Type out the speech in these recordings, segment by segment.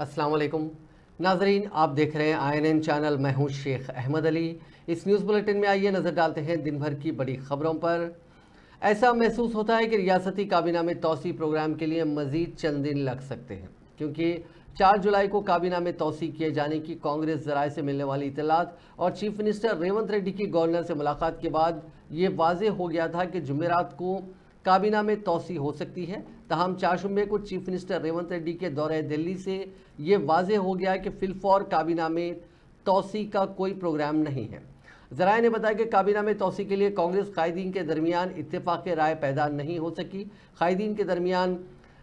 अस्सलाम वालेकुम नाजरीन, आप देख रहे हैं INN चैनल। मैं हूं शेख अहमद अली। इस न्यूज़ बुलेटिन में आइए नज़र डालते हैं दिन भर की बड़ी खबरों पर। ऐसा महसूस होता है कि रियासती काबीना में तौसी प्रोग्राम के लिए मज़ीद चंद दिन लग सकते हैं, क्योंकि 4 जुलाई को काबीना में तौसी किए जाने की कांग्रेस ज़राए से मिलने वाली इतलात और चीफ मिनिस्टर रेवंत रेड्डी की गवर्नर से मुलाकात के बाद ये वाज़ेह हो गया था कि जुमेरात को काबीना में तौसी हो सकती है। तहम चारशंबे को चीफ मिनिस्टर रेवंत रेड्डी के दौरे दिल्ली से ये वाज़ेह हो गया कि फिलफौर काबीना में तौसी का कोई प्रोग्राम नहीं है। ज़राए ने बताया कि काबीना में तौसी के लिए कांग्रेस कायदीन के दरमियान इत्तेफाक राय पैदा नहीं हो सकी। कायदीन के दरमियान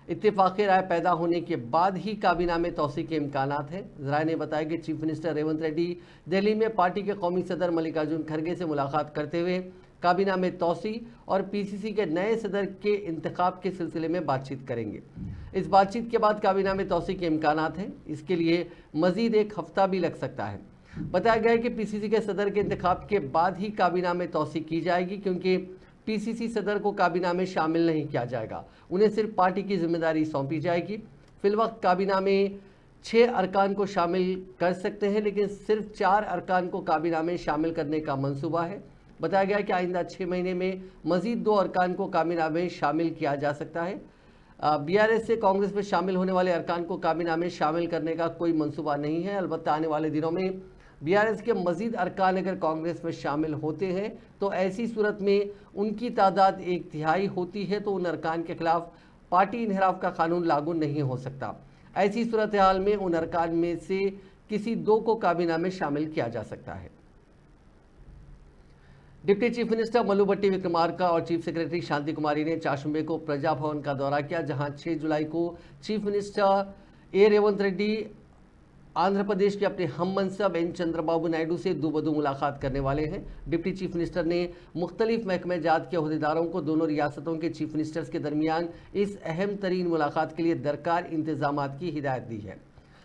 इत्तेफाक राय पैदा होने के बाद ही काबीना में तौसी के इम्कानात हैं। ज़राए ने बताया कि चीफ मिनिस्टर रेवंत रेड्डी दिल्ली में पार्टी के कौमी सदर मल्लिकार्जुन खड़गे से मुलाकात करते हुए काबीना में तौसी और PCC के नए सदर के इंतखाब के सिलसिले में बातचीत करेंगे। इस बातचीत के बाद काबीना में तौसी के इम्कानात हैं। इसके लिए मज़ीद एक हफ्ता भी लग सकता है। बताया गया है कि PCC के सदर के इंतखाब के बाद ही काबीना में तौसी की जाएगी, क्योंकि PCC सदर को काबीना में शामिल नहीं किया जाएगा, उन्हें सिर्फ पार्टी की जिम्मेदारी सौंपी जाएगी। फिलवक्त काबीना में 6 अरकान को शामिल कर सकते हैं, लेकिन सिर्फ 4 अरकान को काबीना में शामिल करने का मंसूबा है। बताया गया कि आइंदा 6 महीने में मज़ीद 2 अरकान को काबीना में शामिल किया जा सकता है। BRS से कांग्रेस में शामिल होने वाले अरकान को काबीना में शामिल करने का कोई मंसूबा नहीं है। अलबत्ता आने वाले दिनों में BRS के मज़ीद अरकान अगर कांग्रेस में शामिल होते हैं तो ऐसी सूरत में उनकी तादाद 1/3 होती है, तो उन अरकान के खिलाफ पार्टी इन्हराफ का कानून लागू नहीं हो सकता। ऐसी सूरत हाल में उन अरकान में से किसी 2 को काबीना में शामिल किया जा सकता है। डिप्टी चीफ मिनिस्टर मल्लू भट्टी विक्रमार्का और चीफ सेक्रेटरी शांति कुमारी ने चारशंबे को प्रजा भवन का दौरा किया, जहां 6 जुलाई को चीफ मिनिस्टर रेवंत रेड्डी आंध्र प्रदेश के अपने हम मनसब N चंद्रबाबू नायडू से दूबदू मुलाकात करने वाले हैं। डिप्टी चीफ मिनिस्टर ने मुख्तलिफ महकमे जात के अहदेदारों को दोनों रियासतों के चीफ मिनिस्टर्स के दरमियान इस अहम तरीन मुलाकात के लिए दरकार इंतजामात की हिदायत दी है।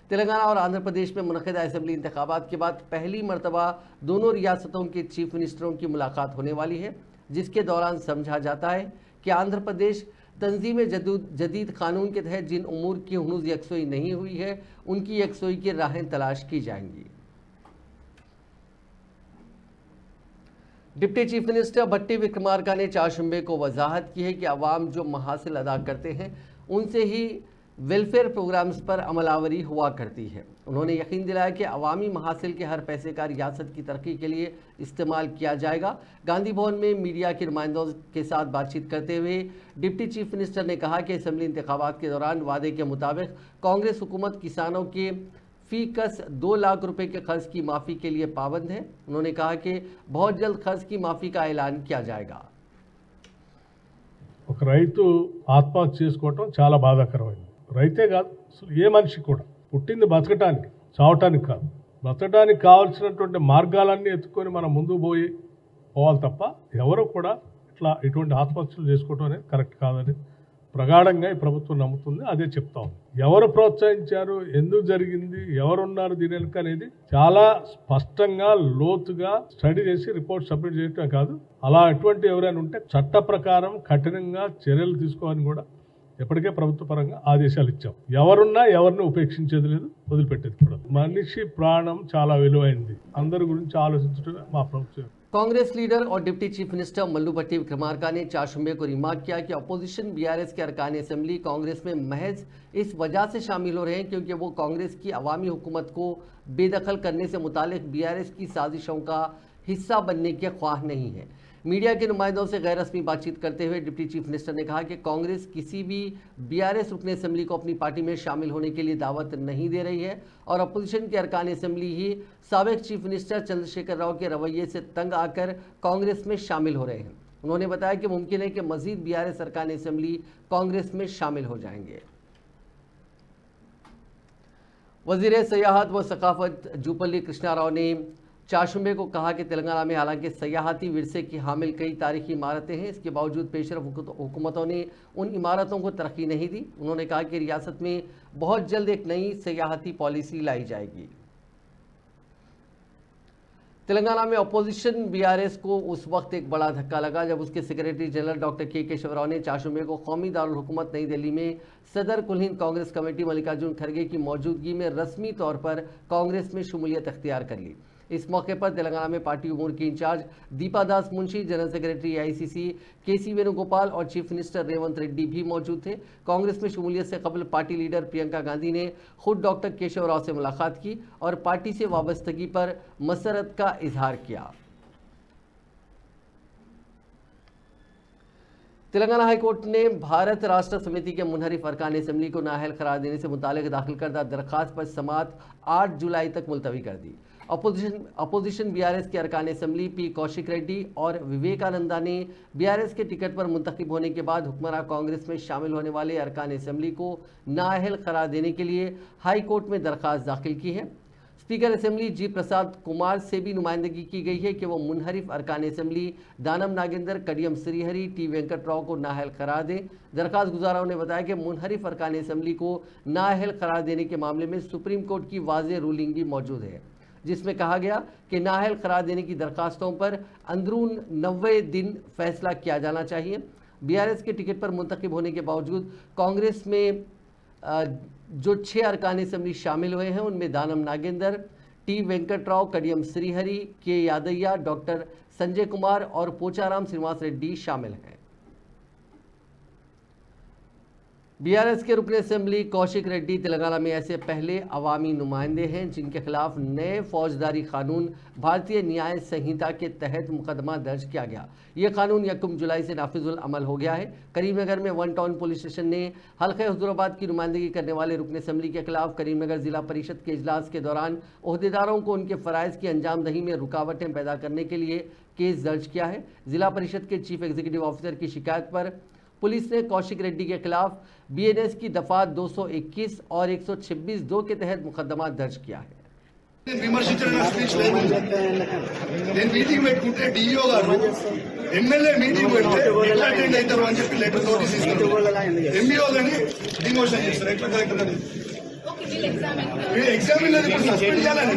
तेलंगाना और आंध्र प्रदेश में मुनक़िदा असेंबली इंतखाबात के बाद पहली मरतबा दोनों रियासतों के चीफ मिनिस्टरों की मुलाकात होने वाली है, जिसके दौरान समझा जाता है कि आंध्र प्रदेश तंजीम जदीद कानून के तहत जिन उमूर की हनूज यकसोई नहीं हुई है, उनकी यकसोई की राहें तलाश की जाएंगी। डिप्टी चीफ मिनिस्टर भट्टी विक्रमार्का ने चारशंबे को वजाहत की है कि अवाम जो महासिल अदा करते हैं उनसे ही वेलफेयर प्रोग्राम्स पर अमलावरी हुआ करती है। उन्होंने यकीन दिलाया कि अवामी महासिल के हर पैसे का रियासत की तरक्की के लिए इस्तेमाल किया जाएगा। गांधी भवन में मीडिया के नुमाइंदों के साथ बातचीत करते हुए डिप्टी चीफ मिनिस्टर ने कहा कि असेंबली इंतखाबात के दौरान वादे के मुताबिक कांग्रेस हुकूमत किसानों के फीकस 2 लाख रुपए के कर्ज की माफ़ी के लिए पाबंद है। उन्होंने कहा कि बहुत जल्द कर्ज की माफ़ी का ऐलान किया जाएगा। ఒక రైతు ఆత్మహత్య చేసుకోవటం చాలా బాధాకరమైంది. రైతే కాదు, అసలు ఏ మనిషి కూడా పుట్టింది బతకటానికి, చావటానికి కాదు. బతకటానికి కావాల్సినటువంటి మార్గాలన్నీ ఎత్తుకొని మనం ముందుకు పోవాలి తప్ప ఎవరు కూడా ఇటువంటి ఆత్మహత్యలు చేసుకోవటం అనేది కరెక్ట్ కాదని ప్రగాఢంగా ఈ ప్రభుత్వం నమ్ముతుంది. అదే చెప్తా ఉంది. ఎవరు ప్రోత్సహించారు, ఎందుకు జరిగింది, ఎవరున్నారు దీని వెనుక అనేది చాలా స్పష్టంగా లోతుగా స్టడీ చేసి రిపోర్ట్ సబ్మిట్ చేయటం కాదు, అలా ఎటువంటి ఎవరైనా ఉంటే చట్ట ప్రకారం కఠినంగా చర్యలు తీసుకోవాలని కూడా ఎప్పటికే ప్రభుత్వ పరంగా ఆదేశాలు ఇచ్చాం. ఎవరున్నా ఎవరిని ఉపేక్షించేది లేదు, వదిలిపెట్టేది కూడా. మనిషి ప్రాణం చాలా విలువైంది. అందరి గురించి ఆలోచించడం మా ప్రభుత్వం. कांग्रेस लीडर और डिप्टी चीफ मिनिस्टर मल्लू भट्टी विक्रमार्का ने चारशंबे को रिमार्क किया कि अपोजिशन BRS के अरकान असेंबली कांग्रेस में महज इस वजह से शामिल हो रहे हैं क्योंकि वो कांग्रेस की अवामी हुकूमत को बेदखल करने से मुतालिक BRS की साजिशों का हिस्सा बनने के ख्वाह नहीं है। मीडिया के नुमाइंदों से गैर रस्मी बातचीत करते हुए डिप्टी चीफ मिनिस्टर ने कहा कि कांग्रेस किसी भी BRS रुकन असेंबली को अपनी पार्टी में शामिल होने के लिए दावत नहीं दे रही है और अपोजिशन के अरकान असेंबली ही साबिक चीफ मिनिस्टर चंद्रशेखर राव के रवैये से तंग आकर कांग्रेस में शामिल हो रहे हैं। उन्होंने बताया कि मुमकिन है कि मजीद BRS अरकान असेंबली कांग्रेस में शामिल हो जाएंगे। वजीर सयाहत व सकाफत जूपल्ली कृष्णा राव ने चारशंबे को कहा कि तेलंगाना में हालांकि सयाहती विरसे की हामिल कई तारीखी इमारतें हैं, इसके बावजूद पेशरफ हुकूमतों ने उन इमारतों को तरक्की नहीं दी। उन्होंने कहा कि रियासत में बहुत जल्द एक नई सयाहती पॉलिसी लाई जाएगी। तेलंगाना में अपोजिशन बीआरएस को उस वक्त एक बड़ा धक्का लगा जब उसके सेक्रेटरी जनरल डॉक्टर के केशव राव ने 4 मई को कौमी दारुल हुकूमत नई दिल्ली में सदर कुल हिंद कांग्रेस कमेटी मल्लिकार्जुन खड़गे की मौजूदगी में रस्मी तौर पर कांग्रेस में शमूलियत अख्तियार कर ली। इस मौके पर तेलंगाना में पार्टी उमूर की इंचार्ज दीपा दास मुंशी, जनरल सेक्रेटरी एआईसीसी केसी वेणुगोपाल और चीफ मिनिस्टर रेवंत रेड्डी भी मौजूद थे। कांग्रेस में शमूलियत से कबल पार्टी लीडर प्रियंका गांधी ने खुद डॉक्टर केशव राव से मुलाकात की और पार्टी से वाबस्तगी पर मसरत का इजहार किया। तेलंगाना हाईकोर्ट ने भारत राष्ट्र समिति के मुनहरिफ अरकान असेंबली को नाअहल करार देने से मुतालिक दाखिल करदा दरखास्त पर समाअत 8 जुलाई तक मुलतवी कर दी। अपोजिशन बीआरएस के अरकान असेंबली पी कौशिक रेड्डी और विवेकानंदा ने बीआरएस के टिकट पर मुंतखब होने के बाद हुक्मरान कांग्रेस में शामिल होने वाले अरकान असेंबली को नाअहल करार देने के लिए हाई कोर्ट में दरखास्त दाखिल की है। स्पीकर असेंबली जी प्रसाद कुमार से भी नुमाइंदगी की गई है कि वो मुनहरिफ अरकान असेंबली दानम नागेंद्र, कडियम श्रीहरि, टी वेंकट राव को नाअहल करार दें। दरखास्त गुजाराओं ने बताया कि मुनहरिफ अरकान असेंबली को नाअहल करार देने के मामले में सुप्रीम कोर्ट की वाज़ेह रूलिंग भी मौजूद है, जिसमें कहा गया कि नाअहल करार देने की दरखास्तों पर अंदरून 90 दिन फैसला किया जाना चाहिए। बीआरएस के टिकट पर मुंतखब होने के बावजूद कांग्रेस में जो 6 अरकान असेंबली शामिल हुए हैं उनमें दानम नागेंद्र, टी वेंकट राव, कडियम श्रीहरि, के यादయ్య, डॉक्टर संजय कुमार और पोचाराम श्रीनिवास रेड्डी शामिल हैं। बीआरएस के रुकन असेंबली कौशिक रेड्डी तेलंगाना में ऐसे पहले अवामी नुमाइंदे हैं जिनके खिलाफ नए फौजदारी कानून भारतीय न्याय संहिता के तहत मुकदमा दर्ज किया गया। यह कानून 1 जुलाई से नाफिजुल अमल हो गया है। करीमनगर में 1 टाउन पुलिस स्टेशन ने हल्के हुजूराबाद की नुमाइंदगी करने वाले रुकन असेंबली के खिलाफ करीमनगर जिला परिषद के इजलास के दौरान ओहदेदारों को उनके फ़राइज़ की अंजामदही में रुकावटें पैदा करने के लिए केस दर्ज किया है। जिला परिषद के चीफ एग्जीक्यूटिव ऑफिसर की शिकायत पर पुलिस ने कौशिक रेड्डी के खिलाफ बीएनएस की दफा 221 और 126(2) के तहत मुकदमा दर्ज किया है। విమర్శించడం స్పీచ్ లేదు. నేను మీటింగ్ పెట్టుకుంటే డిఇఓ గారు ఎమ్మెల్యే మీటింగ్ పెడితే ఎట్లా అటెండ్ అవుతారు అని చెప్పి లెటర్ నోటీస్ ఇస్తారు. ఎంబీఓ గాని డిమోషన్ చేస్తారు. ఎట్లా కలెక్టర్ గాని ఎగ్జామ్ లేదు, ఇప్పుడు సస్పెండ్ చేయాలని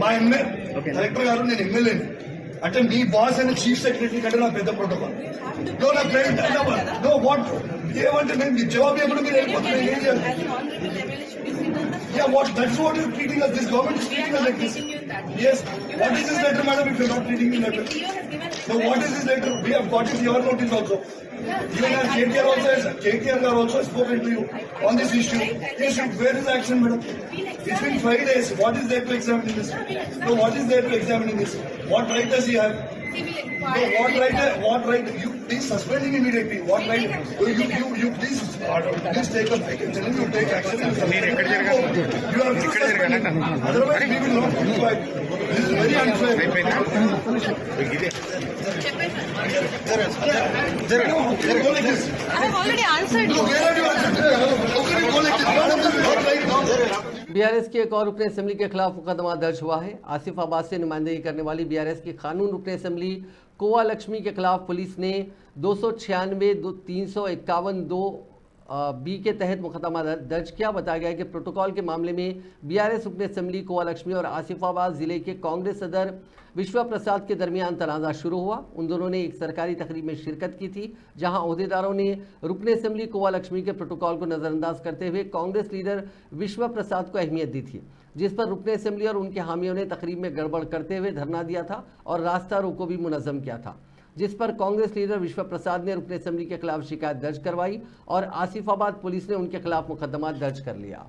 మా ఎమ్మెల్యే కలెక్టర్ గారు నేను ఎమ్మెల్యేని అంటే మీ బాస్ అనే చీఫ్ సెక్రటరీ కంటే నా పెద్ద ప్రోటోకాల్. నా ప్రైవేట్ నో వాట్ ఏమంటే నేను మీ జవాబు ఎప్పుడు మీరు వెళ్ళిపోతున్నారు ఏం చేయాలి? That's what you're treating us. This government is treating us like this. Yes. What is this letter, madam, if you're not treating me letter? No, what is this letter? We have got it your notice also. Even as KTR also spoken to you on this issue. Yes, where is action, madam? It's been 5 days. What is there to examine this? No, what is there to examine this? What right does he have? No, what right? You please suspending immediately. What right? You please take a break and then you take action. You are suspending. Otherwise, we will not do it. This is very unfair. Go like this. I have already answered you. Where are you answered? How can you go like this? Not right now. BRS के एक और रुकन assembly के खिलाफ मुकदमा दर्ज हुआ है। आसिफाबाद से नुमाइंदगी करने वाली बीआरएस की कानून रुकन असेंबली कोवा लक्ष्मी के खिलाफ पुलिस ने 296 351(2) बी के तहत मुकदमा दर्ज किया। बताया गया कि प्रोटोकॉल के मामले में बीआरएस रुकन असेंबली कोवा लक्ष्मी और आसिफाबाद जिले के कांग्रेस सदर विश्वा प्रसाद के दरमियान तनाज़ा शुरू हुआ। उन दोनों ने एक सरकारी तकरीब में शिरकत की थी जहां ओहदेदारों ने रुकन असेंबली कोवा लक्ष्मी के प्रोटोकॉल को नज़रअंदाज करते हुए कांग्रेस लीडर विश्वा प्रसाद को अहमियत दी थी, जिस पर रुकन असेंबली और उनके हामियों ने तकरीब में गड़बड़ करते हुए धरना दिया था और रास्ता रोको भी मुनज़्ज़म किया था, जिस पर कांग्रेस लीडर विश्वा प्रसाद ने रुकन असेंबली के खिलाफ शिकायत दर्ज करवाई और आसिफाबाद पुलिस ने उनके खिलाफ मुकदमा दर्ज कर लिया।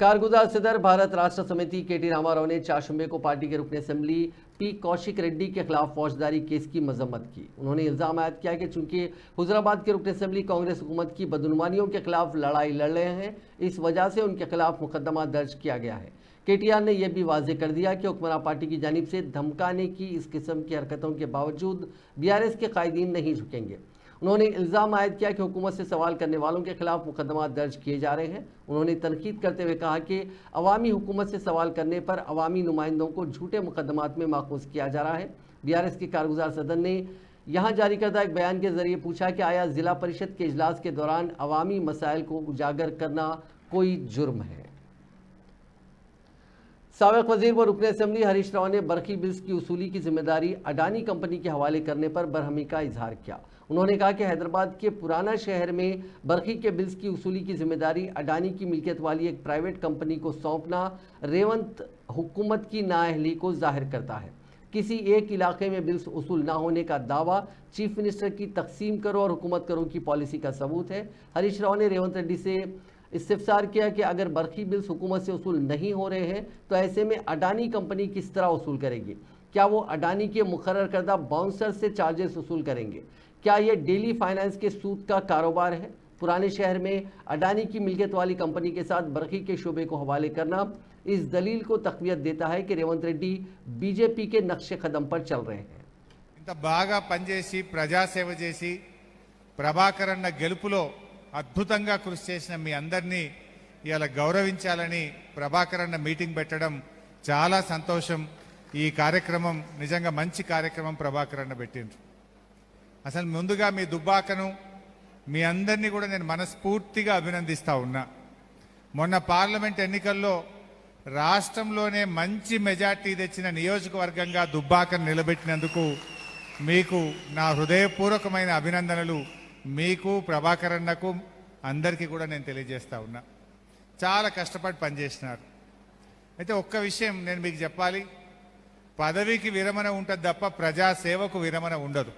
कारगुजार सदर भारत राष्ट्र समिति केटी रामाराव ने 4 मई को पार्टी के रुकन असेंबली पी कौशिक रेड्डी के खिलाफ फौजदारी केस की मजम्मत की। उन्होंने इल्जाम आयद किया कि चूंकि हुजराबाद के रुकन असेंबली कांग्रेस हुकूमत की बदनुमानियों के खिलाफ लड़ाई लड़ रहे हैं, इस वजह से उनके खिलाफ मुकदमा दर्ज किया गया है। केटीआर ने यह भी वाजे कर दिया कि हुक्मरान पार्टी की जानिब से धमकाने की इस किस्म की हरकतों के बावजूद बीआरएस के कायदीन नहीं झुकेंगे। उन्होंने इल्ज़ाम आयद किया कि हुकूमत से सवाल करने वालों के खिलाफ मुकदमा दर्ज किए जा रहे हैं। उन्होंने तनकीद करते हुए कहा कि अवामी हुकूमत से सवाल करने पर अवामी नुमाइंदों को झूठे मुकदमात में माखूज़ किया जा रहा है। बीआरएस के कारगुजार सदन ने यहां जारी करदा एक बयान के जरिए पूछा कि आया जिला परिषद के इजलास के दौरान अवामी मसाइल को उजागर करना कोई जुर्म है। साबिक वजीर व रुकन असेंबली हरीश राव ने बरखी बिल्स की उसूली की जिम्मेदारी अडानी कंपनी के हवाले करने पर बरहमी का इजहार किया। उन्होंने कहा कि हैदराबाद के पुराना शहर में बरखी के बिल्स की उसूली की जिम्मेदारी अडानी की मिल्कियत वाली एक प्राइवेट कंपनी को सौंपना रेवंत हुकूमत की नाअहली को जाहिर करता है। किसी एक इलाके में बिल्स उसूल ना होने का दावा चीफ मिनिस्टर की तकसीम करो और हुकूमत करो की पॉलिसी का सबूत है। हरीश राव ने रेवंत रेड्डी से इस्तिफसार किया कि अगर बरखी बिल्स हुकूमत से उसूल नहीं हो रहे हैं तो ऐसे में अडानी कंपनी किस तरह उसूल करेगी? क्या वो अडानी के मुकर्रर करदा बाउंसर से चार्जेस वसूल करेंगे? क्या ये डेली फाइनेंस के सूद का कारोबार है? पुराने शहर में अडानी की मिल्कियत वाली कंपनी के साथ बरखी के शोबे को हवाले करना इस दलील को तक़वियत देता है कि रेवंत रेड्डी बीजेपी के नक्शे कदम पर चल रहे हैं। ఇంత బాగా పనిచేసి ప్రజాసేవ చేసి ప్రభాకర్ అన్న గెలుపులో అద్భుతంగా కృషి చేసిన మీ అందరినీ ఇవాళ గౌరవించాలని ప్రభాకర్ అన్న మీటింగ్ పెట్టడం చాలా సంతోషం। ఈ కార్యక్రమం నిజంగా మంచి కార్యక్రమం ప్రభాకర్ అన్న పెట్టిండ్రు। అసలు ముందుగా మీ దుబ్బాకను మీ అందరినీ కూడా నేను మనస్ఫూర్తిగా అభినందిస్తా ఉన్నా। మొన్న పార్లమెంట్ ఎన్నికల్లో రాష్ట్రంలోనే మంచి మెజార్టీ తెచ్చిన నియోజకవర్గంగా దుబ్బాకను నిలబెట్టినందుకు మీకు నా హృదయపూర్వకమైన అభినందనలు। మీకు ప్రభాకర్ అన్నకు అందరికీ కూడా నేను తెలియజేస్తా ఉన్నా। చాలా కష్టపడి పనిచేసినారు। అయితే ఒక్క విషయం నేను మీకు చెప్పాలి, పదవికి విరమణ ఉంటుంది తప్ప ప్రజాసేవకు విరమణ ఉండదు।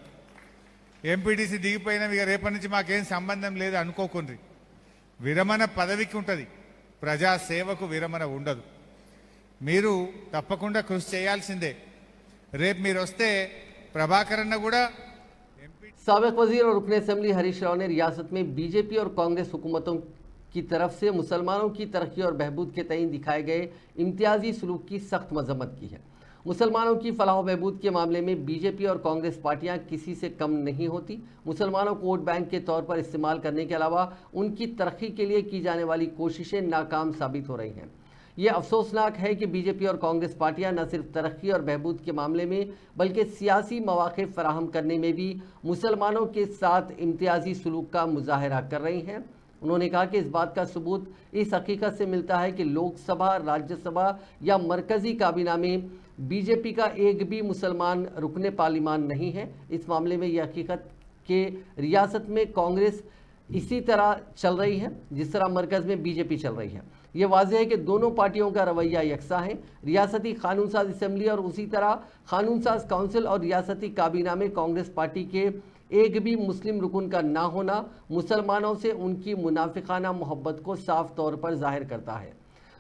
ఎంపీటీసీ దిగిపోయినా ఇక రేపటి నుంచి మాకేం సంబంధం లేదు అనుకోకుండ్రి। విరమణ పదవికి ఉంటుంది, ప్రజాసేవకు విరమణ ఉండదు। మీరు తప్పకుండా కృషి చేయాల్సిందే। రేపు మీరు వస్తే ప్రభాకర్ అన్న కూడా साबिक वजीर और रुकन असेंबली हरीश राव ने रियासत में बीजेपी और कांग्रेस हुकूमतों की तरफ से मुसलमानों की तरक्की और बहबूद के तईन दिखाए गए इम्तियाजी सलूक की सख्त मजम्मत की है। मुसलमानों की फलाह बहबूद के मामले में बीजेपी और कांग्रेस पार्टियां किसी से कम नहीं होती। मुसलमानों को वोट बैंक के तौर पर इस्तेमाल करने के अलावा उनकी तरक्की के लिए की जाने वाली कोशिशें नाकाम साबित हो रही हैं। ये अफसोसनाक है कि बीजेपी और कांग्रेस पार्टियां न सिर्फ तरक्की और बहबूद के मामले में बल्कि सियासी मौक़े फराहम करने में भी मुसलमानों के साथ इम्तियाजी सलूक का मुजाहरा कर रही हैं। उन्होंने कहा कि इस बात का सबूत इस हकीकत से मिलता है कि लोकसभा, राज्यसभा या मरकज़ी काबीना में बीजेपी का एक भी मुसलमान रुकने पार्लिमान नहीं है। इस मामले में यह हकीकत कि रियासत में कांग्रेस इसी तरह चल रही है जिस तरह मरकज़ में बीजेपी चल रही है। ये वाज़ेह है कि दोनों पार्टियों का रवैया यकसा है। रियासती कानून साज असम्बली और उसी तरह कानून साज काउंसिल और रियासती काबीना में कांग्रेस पार्टी के एक भी मुस्लिम रुकन का ना होना मुसलमानों से उनकी मुनाफिकाना मोहब्बत को साफ तौर पर जाहिर करता है।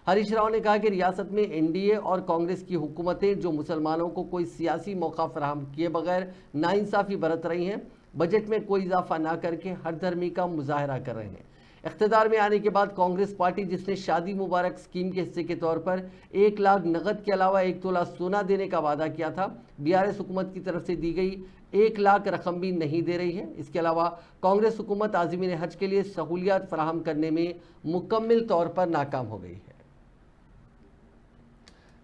हरीश राव ने कहा कि रियासत में एनडीए और कांग्रेस की हुकूमतें जो मुसलमानों को कोई सियासी मौका फराहम किए बगैर नाइंसाफ़ी बरत रही हैं, बजट में कोई इजाफा ना करके हर धर्मी का मुजाहरा कर रहे हैं। इख्तिदार में आने के बाद कांग्रेस पार्टी जिसने शादी मुबारक स्कीम के हिस्से के तौर पर 1 लाख नकद के अलावा 1 तोला सोना देने का वादा किया था, बीआरएस हुकूमत की तरफ से दी गई 1 लाख रकम भी नहीं दे रही है। इसके अलावा कांग्रेस हुकूमत आज़मीन हज के लिए सहूलियात फराहम करने में मुकम्मल तौर पर नाकाम हो गई है।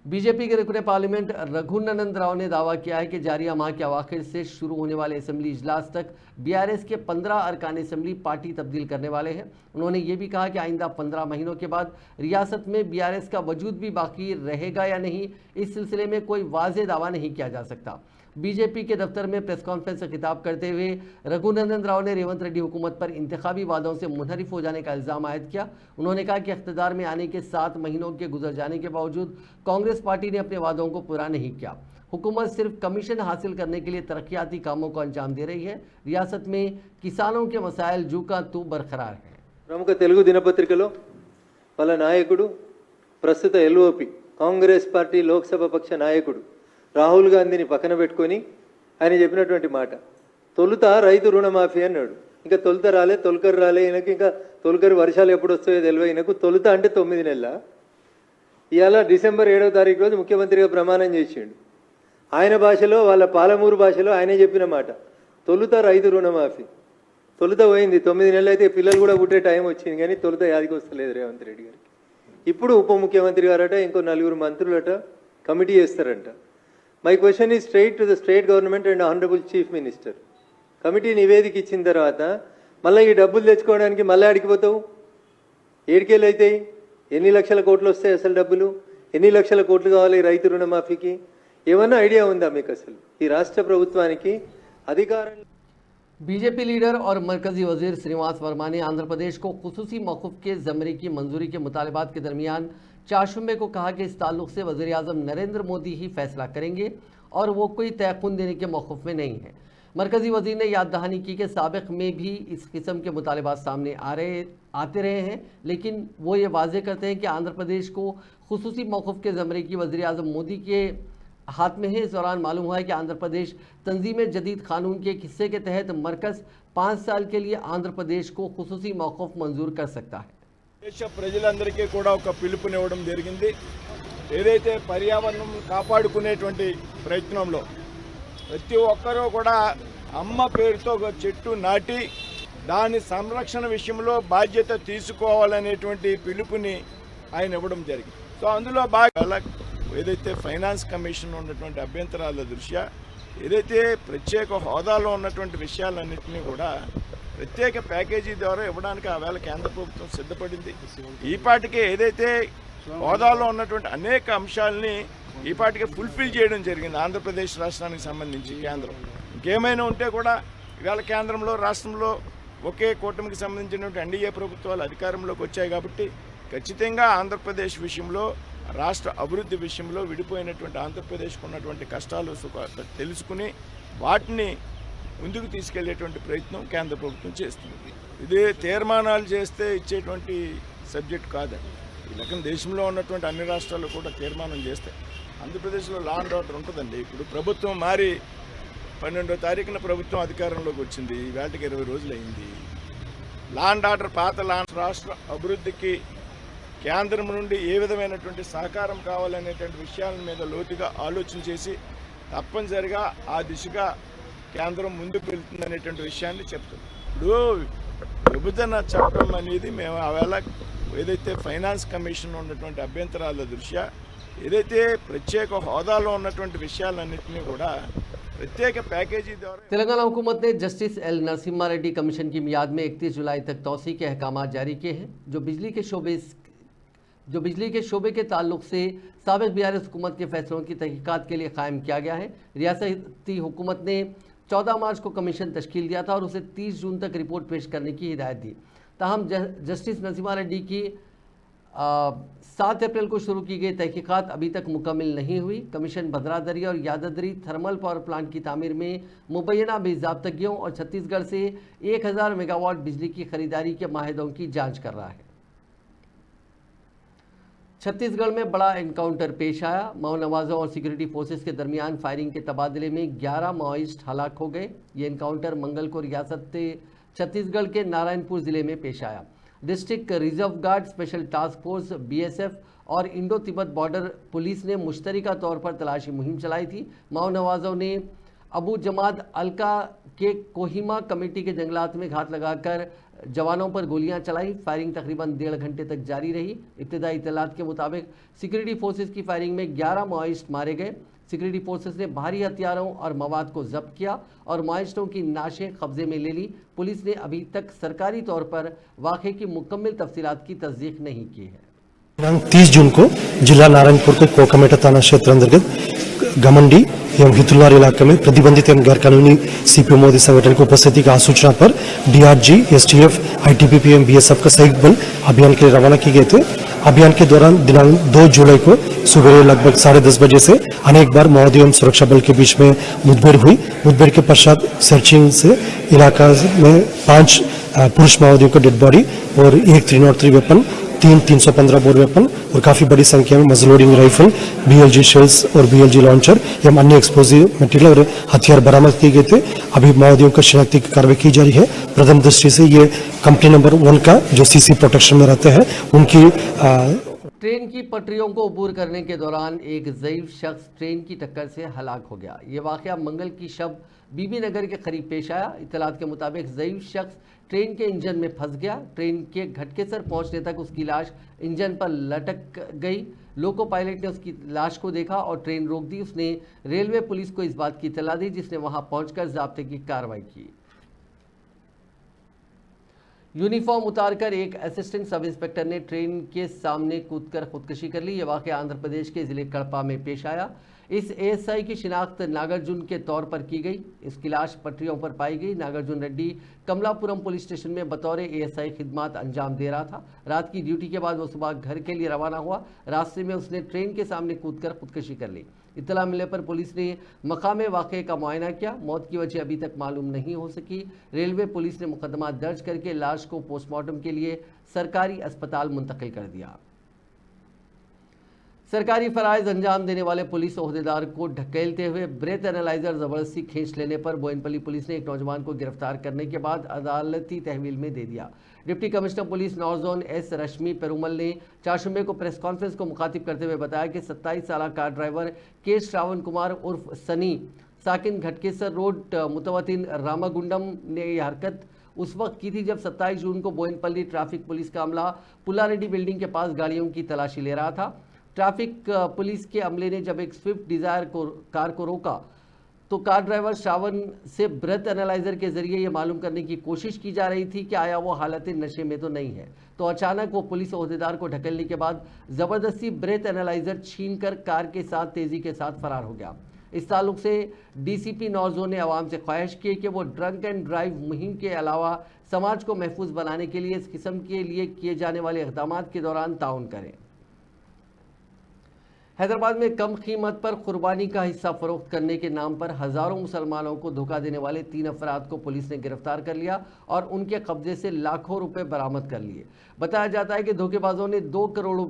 बीजेपी के रुकने पार्लियामेंट रघुनंदन राव ने दावा किया है कि जारिया माह के अवाखिर से शुरू होने वाले असेंबली इजलास तक बीआरएस के 15 अरकान असेंबली पार्टी तब्दील करने वाले हैं। उन्होंने ये भी कहा कि आइंदा 15 महीनों के बाद रियासत में बीआरएस का वजूद भी बाकी रहेगा या नहीं, इस सिलसिले में कोई वाज़ेह दावा नहीं किया जा सकता। बीजेपी के दफ्तर में प्रेस कॉन्फ्रेंस से खिताब करते हुए रघुनंदन राव ने रेवंत रेड्डी हुकूमत पर इंतखाबी वादों से मुनहरिफ हो जाने का इल्ज़ाम आयद किया। उन्होंने कहा कि इख्तिदार में आने के 7 महीनों के गुजर जाने के बावजूद कांग्रेस पार्टी ने अपने वादों को पूरा नहीं किया। हुकूमत सिर्फ कमीशन हासिल करने के लिए तरक्याती कामों को अंजाम दे रही है। रियासत में किसानों के मसाइल जू का तू बरकरार है। ప్రముఖ తెలుగు దినపత్రికలో వాళ్ళ నాయకుడు ప్రస్తుత ఎల్ఓపి కాంగ్రెస్ పార్టీ లోక్సభ పక్ష నాయకుడు రాహుల్ గాంధీని పక్కన పెట్టుకొని ఆయన చెప్పినటువంటి మాట, తొలుత రైతు రుణమాఫీ అన్నాడు. ఇంకా తొలుత రాలే, తొలకరు రాలే, ఈయనకు ఇంకా తొలకరు వర్షాలు ఎప్పుడు వస్తాయో తెలియదు. ఈయనకు తొలుత అంటే 9 నెలల. ఇవాళ డిసెంబర్ 7వ తారీఖు రోజు ముఖ్యమంత్రిగా ప్రమాణం చేసిండు. ఆయన భాషలో, వాళ్ళ పాలమూరు భాషలో ఆయనే చెప్పిన మాట, తొలుత రైతు రుణమాఫీ. తొలుత పోయింది, 9 నెలలు అయితే పిల్లలు కూడా పుట్టే టైం వచ్చింది, కానీ తొలుత యాదికి వస్తలేదు రేవంత్ రెడ్డి గారికి. ఇప్పుడు ఉప ముఖ్యమంత్రి గారట, ఇంకో 4 మంత్రులట కమిటీ చేస్తారంట. My question is straight to the state government and Honorable Chief Minister. Committee నివేదిక ఇచ్చిన తర్వాత మళ్ళీ ఈ డబ్బులు తెచ్చుకోవడానికి మళ్ళీ అడిగిపోతావు. ఏడికేళ్ళు అవుతాయి? ఎన్ని లక్షల కోట్లు వస్తాయి అసలు డబ్బులు? ఎన్ని లక్షల కోట్లు కావాలి రైతు రుణమాఫీకి? ఏమన్నా ఐడియా ఉందా మీకు? అసలు ఈ రాష్ట్ర ప్రభుత్వానికి అధికారం. बीजेपी लीडर और मरकजी वजीर श्रीनिवास वर्मा ने आंध्र प्रदेश को खुसूसी मौकूफ के ज़मरी की मंजूरी के मुतालबात के दरमियान चारशंबे को कहा कि इस ताल्लुक से वज़ीर आज़म नरेंद्र मोदी ही फैसला करेंगे और वो कोई तयक़ुन देने के मौक़िफ़ में नहीं है। मरकजी वजीर ने याद दहानी की कि साबिक़ में भी इस किस्म के मुतालबात सामने आते रहे हैं, लेकिन वो ये वाज़े करते हैं कि आंध्र प्रदेश को खुसूसी मौक़िफ़ के ज़मरे की वज़ीर आज़म मोदी के हाथ में है। इस दौरान मालूम हुआ है कि आंध्र प्रदेश तंजीम जदीद कानून के एक हिस्से के तहत मरकज़ 5 साल के लिए आंध्र प्रदेश को खुसूसी मौक़िफ़ मंजूर कर सकता है। దేశ ప్రజలందరికీ కూడా ఒక పిలుపునివ్వడం జరిగింది. ఏదైతే పర్యావరణం కాపాడుకునేటువంటి ప్రయత్నంలో ప్రతి ఒక్కరూ కూడా అమ్మ పేరుతో ఒక చెట్టు నాటి దాని సంరక్షణ విషయంలో బాధ్యత తీసుకోవాలనేటువంటి పిలుపుని ఆయన ఇవ్వడం జరిగింది. సో అందులో బాగా ఏదైతే ఫైనాన్స్ కమిషన్ ఉన్నటువంటి అభ్యంతరాల దృష్ట్యా ఏదైతే ప్రత్యేక హోదాలో ఉన్నటువంటి విషయాలన్నింటినీ కూడా ప్రత్యేక ప్యాకేజీ ద్వారా ఇవ్వడానికి ఆవేళ కేంద్ర ప్రభుత్వం సిద్ధపడింది. ఈపాటికే ఏదైతే హోదాలో ఉన్నటువంటి అనేక అంశాలని ఈపాటికే ఫుల్ఫిల్ చేయడం జరిగింది ఆంధ్రప్రదేశ్ రాష్ట్రానికి సంబంధించి కేంద్రం. ఇంకేమైనా ఉంటే కూడా ఇవాళ కేంద్రంలో రాష్ట్రంలో ఒకే కూటమికి సంబంధించినటువంటి ఎన్డీఏ ప్రభుత్వాలు అధికారంలోకి వచ్చాయి కాబట్టి ఖచ్చితంగా ఆంధ్రప్రదేశ్ విషయంలో రాష్ట్ర అభివృద్ధి విషయంలో విడిపోయినటువంటి ఆంధ్రప్రదేశ్కు ఉన్నటువంటి కష్టాలు తెలుసుకుని వాటిని ముందుకు తీసుకెళ్లేటువంటి ప్రయత్నం కేంద్ర ప్రభుత్వం చేస్తుంది. ఇదే తీర్మానాలు చేస్తే ఇచ్చేటువంటి సబ్జెక్ట్ కాదండి. ఈ రకం దేశంలో ఉన్నటువంటి అన్ని రాష్ట్రాలు కూడా తీర్మానం చేస్తాయి. ఆంధ్రప్రదేశ్లో లా అండ్ ఆర్డర్ ఉంటుందండి. ఇప్పుడు ప్రభుత్వం మారి 12వ తారీఖున ప్రభుత్వం అధికారంలోకి వచ్చింది. వేటకి 20 రోజులు అయింది. లా అండ్ ఆర్డర్ పాత రాష్ట్ర అభివృద్ధికి కేంద్రం నుండి ఏ విధమైనటువంటి సహకారం కావాలనేటువంటి విషయాల మీద లోతుగా ఆలోచన చేసి తప్పనిసరిగా ఆ దిశగా కేంద్రం ముందుకు వెళ్తుందనేటువంటి విషయాన్ని చెప్తుంది. ఇప్పుడు విభజన చట్టం అనేది మేము ఆవేళ ఏదైతే ఫైనాన్స్ కమిషన్ ఉన్నటువంటి అభ్యంతరాల దృష్ట్యా ఏదైతే ప్రత్యేక హోదాలో ఉన్నటువంటి విషయాలన్నింటినీ కూడా प्रत्येक पैकेजी द्वारा तेलंगाना हुकूमत ने justice L Narasimha Reddy commission की मियाद में 31 जुलाई तक तौसी के अहकाम जारी किए हैं। जो बिजली के शोबे के ताल्लुक से साबिक़ बीआरएस हुकूमत के फैसलों की तहकीकात के लिए कायम किया गया है। रियासती हुकूमत ने 14 मार्च को कमीशन तश्कील दिया था और उसे 30 जून तक रिपोर्ट पेश करने की हिदायत दी। ताहम जस्टिस नरसिम्हा रेड्डी की 7 अप्रैल को शुरू की गई तहकीकात अभी तक मुकम्मल नहीं हुई। कमीशन भद्रादरी और यादाद्री थर्मल पावर प्लांट की तामीर में मुबैना बेज़ाब्तगियों और छत्तीसगढ़ से 1000 मेगावाट बिजली की खरीदारी के माहिदों की जांच कर रहा है। छत्तीसगढ़ में बड़ा एनकाउंटर पेश आया। माओ नवाजों और सिक्योरिटी फोर्सेस के दरमियान फायरिंग के तबादले में 11 माओइस्ट हलाक हो गए। ये एनकाउंटर मंगल को रियासत छत्तीसगढ़ के नारायणपुर ज़िले में पेश आया। District reserve guard, special task force, BSF और इंडो तिब्बत बॉर्डर पुलिस ने मुश्तरका तौर पर तलाशी मुहिम चलाई थी। माओ नवाजों ने अबू जमाद अलका के कोहिमा कमेटी के जंगलात में घात लगाकर जवानों पर गोलियां चलाई। फायरिंग तकरीबन 1.5 घंटे तक जारी रही। इब्तदाई इत्तलात के मुताबिक सिक्योरिटी फोर्सेस की फायरिंग में 11 माओइस्ट मारे गए। सिक्योरिटी फोर्सेस ने भारी हथियारों और मवाद को जब्त किया और माओइस्टों की नाशें कब्जे में ले ली। पुलिस ने अभी तक सरकारी तौर पर वाक़े की मुकम्मल तफसीलात की तस्दीक नहीं की है। 30 जून को जिला नारायणपुर के कोकामेटा थाना क्षेत्र अंतर्गत गमंडी एवं हितुलवार इलाके में प्रतिबंधित एवं गैर कानूनी सीपीओ मोदी संगठन की उपस्थिति की सूचना पर डीआरजी, एसटीएफ, आईटीबीपी एवं बीएसएफ का संयुक्त बल अभियान के लिए रवाना किए गए थे। अभियान के दौरान दिनांक 2 जुलाई को सुबह लगभग 10:30 बजे से अनेक बार माओवादी एवं सुरक्षा बल के बीच में मुठभेड़ हुई। मुठभेड़ के पश्चात सर्चिंग से इलाका में 5 पुरुष माओवादियों का डेड बॉडी और 1 303 वेपन, 3 315 बोर वेपन और काफी बड़ी संख्या में मजलोडिंग राइफल, बीएलजी शेल्स और बीएलजी लॉन्चर एवं अन्य एक्सप्लोजिव मटेरियल और हथियार बरामद किए गए थे। अभी माओवादियों का शिनाख्ती की कार्रवाई की जा रही है। प्रथम दृष्टि से ये कंपनी नंबर 1 का जो सीसी प्रोटेक्शन में रहते हैं उनकी ट्रेन की पटरियों को अबूर करने के दौरान एक ज़ईफ शख्स ट्रेन की टक्कर से हलाक हो गया। ये वाक़या मंगल की शब बीबी नगर के करीब पेश आया। इत्तलात के मुताबिक ज़ईफ शख्स ट्रेन के इंजन में फंस गया। ट्रेन के घटकेसर पहुंचने तक उसकी लाश इंजन पर लटक गई। लोको पायलट ने उसकी लाश को देखा और ट्रेन रोक दी। उसने रेलवे पुलिस को इस बात की इत्तला दी, जिसने वहां पहुंचकर ज़ाब्ते की कार्रवाई की। यूनिफॉर्म उतारकर एक असिस्टेंट सब इंस्पेक्टर ने ट्रेन के सामने कूदकर खुदकुशी कर ली। यह वाकया आंध्र प्रदेश के जिले कड़पा में पेश आया। इस एएसआई की शिनाख्त नागार्जुन के तौर पर की गई। इसकी लाश पटरियों पर पाई गई। नागार्जुन रेड्डी कमलापुरम पुलिस स्टेशन में बतौर एएसआई खिदमत अंजाम दे रहा था। रात की ड्यूटी के बाद वो सुबह घर के लिए रवाना हुआ। रास्ते में उसने ट्रेन के सामने कूदकर खुदकुशी कर ली। इत्तला मिलने पर पुलिस ने मकामे वाक़े का मुआयना किया। मौत की वजह अभी तक मालूम नहीं हो सकी। रेलवे पुलिस ने मुकदमा दर्ज करके लाश को पोस्टमार्टम के लिए सरकारी अस्पताल मुंतकिल कर दिया। सरकारी फराइज अंजाम देने वाले पुलिस ओहदेदार को ढकेलते हुए ब्रेथ एनालाइजर जबरदस्ती खींच लेने पर बोयनपल्ली पुलिस ने एक नौजवान को गिरफ्तार करने के बाद अदालती तहवील में दे दिया। Deputy commissioner police north zone S Rashmi Perumal ने चारशंबे को प्रेस कॉन्फ्रेंस को मुखातिब करते हुए बताया कि 27 साल कार ड्राइवर के श्रावण कुमार उर्फ सनी साकिन घटकेसर रोड मुतवतिन रामागुंडम ने यह हरकत उस वक्त की थी जब 27 जून को बोयनपल्ली ट्रैफिक पुलिस का अमला पुल्लारेड्डी बिल्डिंग के पास गाड़ियों की तलाशी ले रहा था। ट्रैफिक पुलिस के अमले ने जब एक स्विफ्ट डिजायर कार को रोका तो कार ड्राइवर श्रावण से ब्रेथ एनालाइजर के जरिए यह मालूम करने की कोशिश की जा रही थी कि आया वो हालत नशे में तो नहीं है। तो अचानक वो पुलिस ओहदेदार को ढकेलने के बाद जबरदस्ती ब्रेथ एनालाइजर छीनकर कार के साथ तेजी के साथ फरार हो गया। इस ताल्लुक से डीसीपी नॉर्थ जोन ने आवाम से ख्वाहिश की कि वो ड्रंक एंड ड्राइव मुहिम के अलावा समाज को महफूज बनाने के लिए इस किस्म के लिए किए जाने वाले इक़दाम के दौरान ताउन करें। हैदराबाद में कम कीमत पर कुर्बानी का हिस्सा फरोख्त करने के नाम पर हजारों मुसलमानों को धोखा देने वाले 3 अफराद को पुलिस ने गिरफ्तार कर लिया और उनके कब्जे से लाखों रुपए बरामद कर लिए। बताया जाता है कि धोखेबाजों ने 2 करोड़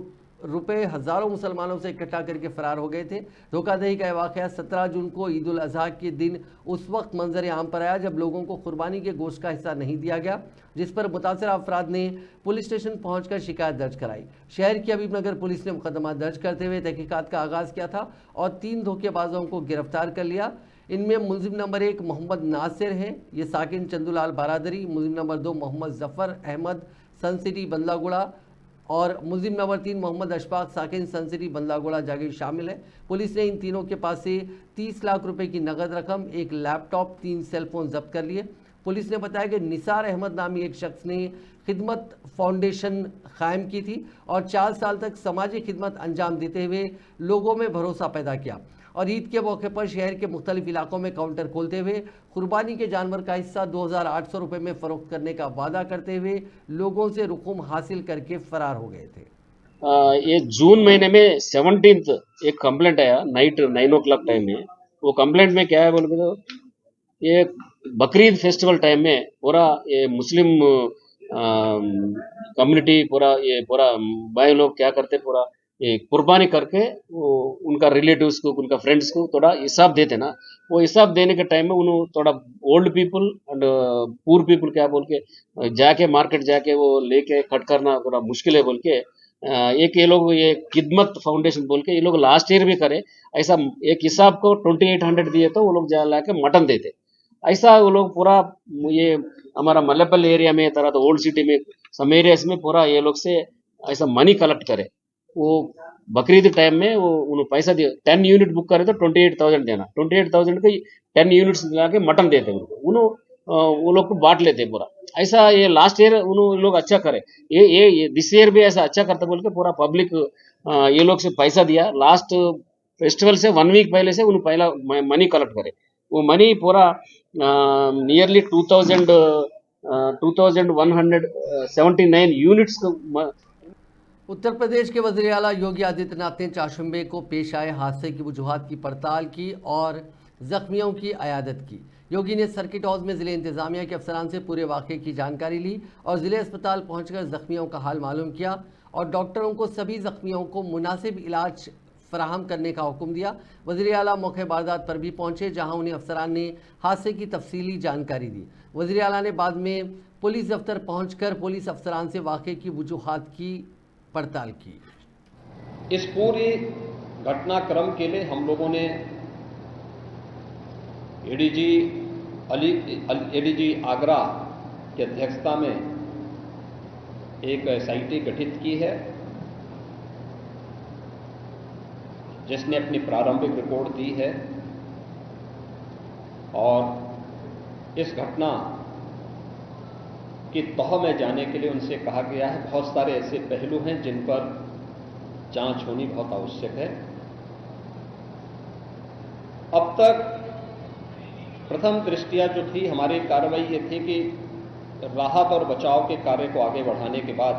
रुपए हजारों मुसलमानों से इकट्ठा करके फरार हो गए थे। धोखाधड़ी का वाक़या 17 जून को ईद उल अजहा के दिन उस वक्त मंजर आम पर आया जब लोगों को कुर्बानी के गोश्त का हिस्सा नहीं दिया गया, जिस पर मुतासरा अफराद ने पुलिस स्टेशन पहुंचकर शिकायत दर्ज कराई। शहर की हबीबनगर पुलिस ने मुकदमा दर्ज करते हुए तहकीकात का आगाज़ किया था और 3 धोखेबाजों को गिरफ्तार कर लिया। इनमें मुलजिम नंबर 1 मोहम्मद नासिर हैं, ये साकिन चंदूलाल बारादरी। मुलजिम नंबर 2 मोहम्मद जफ़र अहमद सन सिटी बंदलागुड़ा और मुलजिम नंबर 3 मोहम्मद अशफाक साकिन सन सिटी बंदलागुड़ा जागीर शामिल है। पुलिस ने इन तीनों के पास से 30 लाख रुपए की नगद रकम, 1 लैपटॉप, 3 सेलफोन जब्त कर लिए। पुलिस ने बताया कि निसार अहमद नामी एक शख्स ने खिदमत फाउंडेशन कायम की थी और 4 साल तक समाजी खिदमत अंजाम देते हुए लोगों में भरोसा पैदा किया और ईद के मौके पर शहर के मुख्तलिफ इलाकों में काउंटर खोलते हुए कुर्बानी के जानवर का हिस्सा 2800 रुपये में फ़रोख्त करने का वादा करते हुए लोगों से रुकुम हासिल करके फरार हो गए थे। ये जून महीने में 17 एक कंप्लेंट आया नाइट 9 o'clock टाइम में। वो कंप्लेंट में क्या है बोल के तो ये बकरीद फेस्टिवल टाइम में पूरा ये मुस्लिम कम्युनिटी पूरा भाई लोग क्या करते पूरा ये कुर्बानी करके वो उनका रिलेटिव्स को उनका फ्रेंड्स को थोड़ा हिसाब देते ना। वो हिसाब देने के टाइम में उन्होंने थोड़ा old people and poor people क्या बोल के जाके मार्केट जाके वो लेके कट करना थोड़ा मुश्किल है बोल के एक ये लोग ये खिदमत फाउंडेशन बोल के ये लोग लास्ट ईयर भी करे ऐसा एक हिसाब को 2800 दिए तो वो लोग जा ला के मटन देते। ऐसा वो लोग पूरा ये हमारा मल्लेपल्ली एरिया में तरह तो ओल्ड सिटी में सम एरियाज में पूरा ये लोग से ऐसा मनी कलेक्ट करे। वो बकरीद टाइम में वो उन्हें पैसा दिया 10 यूनिट बुक करे तो 28,000 देना। 28,000 के 10 यूनिट्स ला के मटन देते उनको वो लोग को बांट लेते पूरा। ऐसा ये लास्ट ईयर उन्होंने लोग अच्छा करे ये दिस ईयर भी ऐसा अच्छा करते बोल के पूरा पब्लिक ये लोग से पैसा दिया। लास्ट फेस्टिवल से 1 वीक पहले से उन्हें पहला मनी कलेक्ट करे। वो मनी पूरा नियरली 2,179 यूनिट्स को। उत्तर प्रदेश के वज़ीर आला योगी आदित्यनाथ ने चारशंबे को पेश आए हादसे की वजूहात की पड़ताल की और जख्मियों की अयादत की। योगी ने सर्किट हाउस में ज़िले इंतज़ामिया के अफसरान से पूरे वाक़े की जानकारी ली और ज़िले अस्पताल पहुंचकर ज़ख्मियों का हाल मालूम किया और डॉक्टरों को सभी ज़ख्मियों को मुनासिब इलाज फराहम करने का हुक्म दिया। वज़ीर आला मौके वारदात पर भी पहुंचे जहां उन्हें अफसरान ने हादसे की तफसीली जानकारी दी। वज़ीर आला ने बाद में पुलिस दफ्तर पहुंचकर पुलिस अफसरान से वाक़े की वजूहात की पड़ताल की। इस पूरी घटनाक्रम के लिए हम लोगों ने एडीजी आगरा की अध्यक्षता में एक एसआईटी गठित की है जिसने अपनी प्रारंभिक रिपोर्ट दी है और इस घटना की तह में जाने के लिए उनसे कहा गया है। बहुत सारे ऐसे पहलू हैं जिन पर जांच होनी बहुत आवश्यक है। अब तक प्रथम दृष्टया जो थी हमारी कार्रवाई ये थी कि राहत और बचाव के कार्य को आगे बढ़ाने के बाद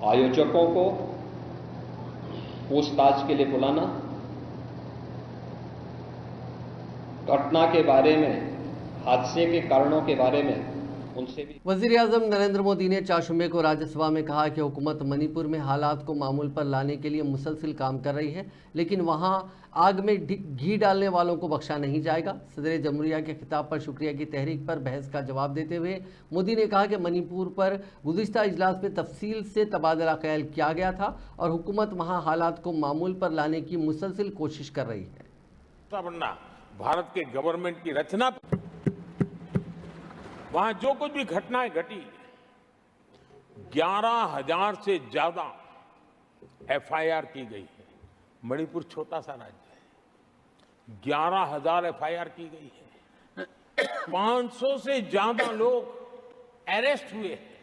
आयोजकों को पूछताछ के लिए बुलाना, घटना के बारे में, हादसे के कारणों के बारे में उनसे भी। वजीर आजम नरेंद्र मोदी ने चाशुम्बे को राज्यसभा में कहा कि हुकूमत मणिपुर में हालात को मामूल पर लाने के लिए मुसलसिल काम कर रही है, लेकिन वहां आग में घी डालने वालों को बख्शा नहीं जाएगा। सदर जमहूरिया के खिताब पर शुक्रिया की तहरीक पर बहस का जवाब देते हुए मोदी ने कहा कि मणिपुर पर गुज़िश्ता इजलास में तफसील से तबादला ख्याल किया गया था और हुकूमत वहां हालात को मामूल पर लाने की मुसलसिल कोशिश कर रही है। भारत के गवर्नमेंट की रचना, वहां जो कुछ भी घटनाएं घटी, 11,000 से ज्यादा एफआईआर की गई है। मणिपुर छोटा सा राज्य है, 11,000 एफआईआर की गई है, 500 से ज्यादा लोग अरेस्ट हुए हैं।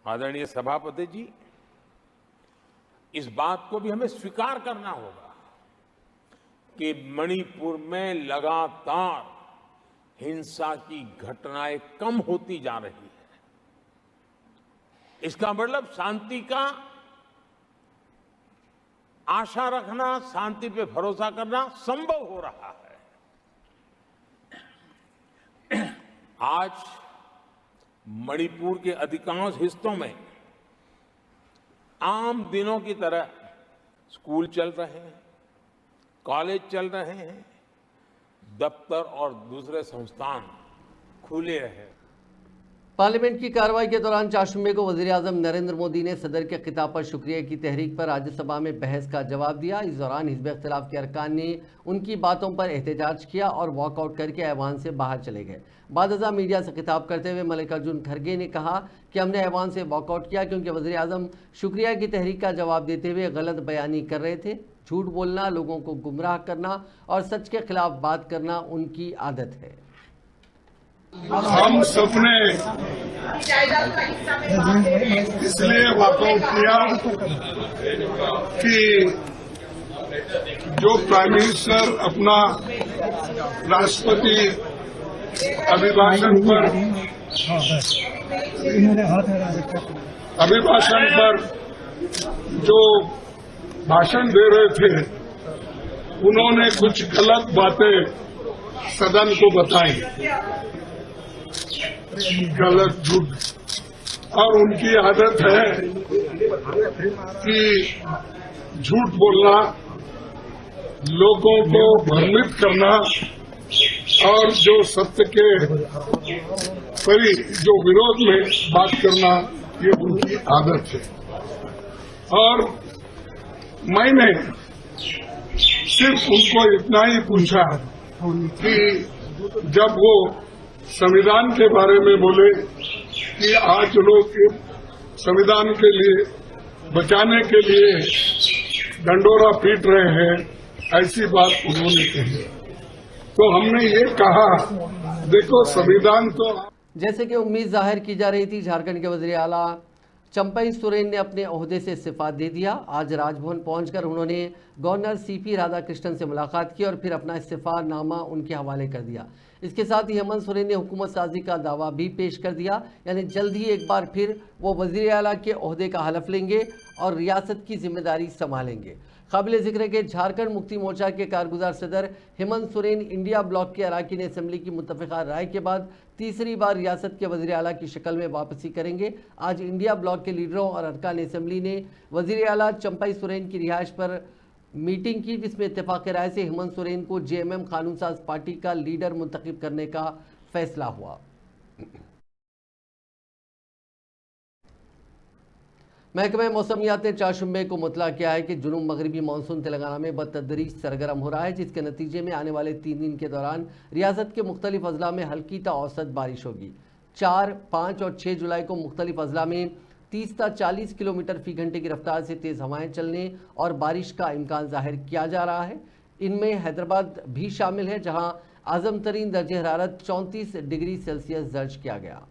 आदरणीय सभापति जी, इस बात को भी हमें स्वीकार करना होगा कि मणिपुर में लगातार हिंसा की घटनाएं कम होती जा रही है। इसका मतलब शांति का आशा रखना, शांति पे भरोसा करना संभव हो रहा है। आज मणिपुर के अधिकांश हिस्सों में आम दिनों की तरह स्कूल चल रहे हैं, कॉलेज चल रहे हैं, दफ्तर और दूसरे संस्थान खुले रहे। पार्लियामेंट की कार्रवाई के दौरान चाशुम्बे को वजीर आजम नरेंद्र मोदी ने सदर के खिताब पर शुक्रिया की तहरीक पर राज्यसभा में बहस का जवाब दिया। इस दौरान हिज़्ब इख्तिलाफ के अरकान ने उनकी बातों पर एहतजाज किया और वॉकआउट करके ऐवान से बाहर चले गए। बादशाह मीडिया से खिताब करते हुए मल्लिकार्जुन खड़गे ने कहा कि हमने ऐवान से वॉकआउट किया क्योंकि वजीर आजम शुक्रिया की तहरीक का जवाब देते हुए गलत बयानी कर रहे थे। झूठ बोलना, लोगों को गुमराह करना और सच के खिलाफ बात करना उनकी आदत है। हम सबने इसलिए वॉकआउट किया कि जो प्राइम मिनिस्टर अपना राष्ट्रपति अभिभाषण पर जो भाषण दे रहे थे, उन्होंने कुछ गलत बातें सदन को बताई, गलत झूठ, और उनकी आदत है कि झूठ बोलना, लोगों को भ्रमित करना और जो सत्य के जो विरोध में बात करना, ये उनकी आदत है। और मैंने सिर्फ उनको इतना ही पूछा कि जब वो संविधान के बारे में बोले कि आज लोग संविधान के लिए बचाने के लिए डंडोरा पीट रहे हैं, ऐसी बात उन्होंने कही, तो हमने ये कहा, देखो संविधान तो। जैसे कि उम्मीद जाहिर की जा रही थी, झारखंड के वज़ीर आला चंपई सोरेन ने अपने ओहदे से इस्तीफा दे दिया। आज राजभवन पहुंचकर उन्होंने गवर्नर सीपी राधाकृष्णन से मुलाकात की और फिर अपना इस्तीफा नामा उनके हवाले कर दिया। इसके साथ ही हेमंत सोरेन ने हुकूमत साजी का दावा भी पेश कर दिया, यानी जल्द ही एक बार फिर वो वज़ीर आला के ओहदे का हलफ लेंगे और रियासत की जिम्मेदारी संभालेंगे। काबिल जिक्र है कि झारखंड मुक्ति मोर्चा के कारगुजार सदर हेमंत सोरेन इंडिया ब्लॉक के अरकान असेंबली की मुत्तफ़िक़ा राय के बाद तीसरी बार रियासत के वज़ीर आला की शक्ल में वापसी करेंगे। आज इंडिया ब्लॉक के लीडरों और अरकान असेंबली ने वज़ीर आला चंपई सोरेन की रिहाइश पर मीटिंग की, जिसमें इत्तेफाक राय से हेमंत सोरेन को जेएमएम कानून साज पार्टी का लीडर मुंतखब करने का फैसला हुआ। महकमे मौसमियात ने चाशुम्बे को मुतला किया है कि जुनूब मगरबी मानसून तेलंगाना में बतदरीज सरगर्म हो रहा है, जिसके नतीजे में आने वाले 3 दिन के दौरान रियासत के मुख्तलिफ अजला में हल्की ता औसत बारिश होगी। 4, 5 और 6 जुलाई को मुख्तलिफ अजला में 30 ता 40 किलोमीटर फी घंटे की रफ्तार से तेज़ हवाएं चलने और बारिश का इम्कान जाहिर किया जा रहा है। इनमें हैदराबाद भी शामिल है, जहां आजम तरीन दर्ज हरारत 34 डिग्री सेल्सियस दर्ज किया गया।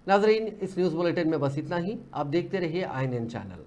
नाजरीन, इस न्यूज़ बुलेटिन में बस इतना ही। आप देखते रहिए INN चैनल।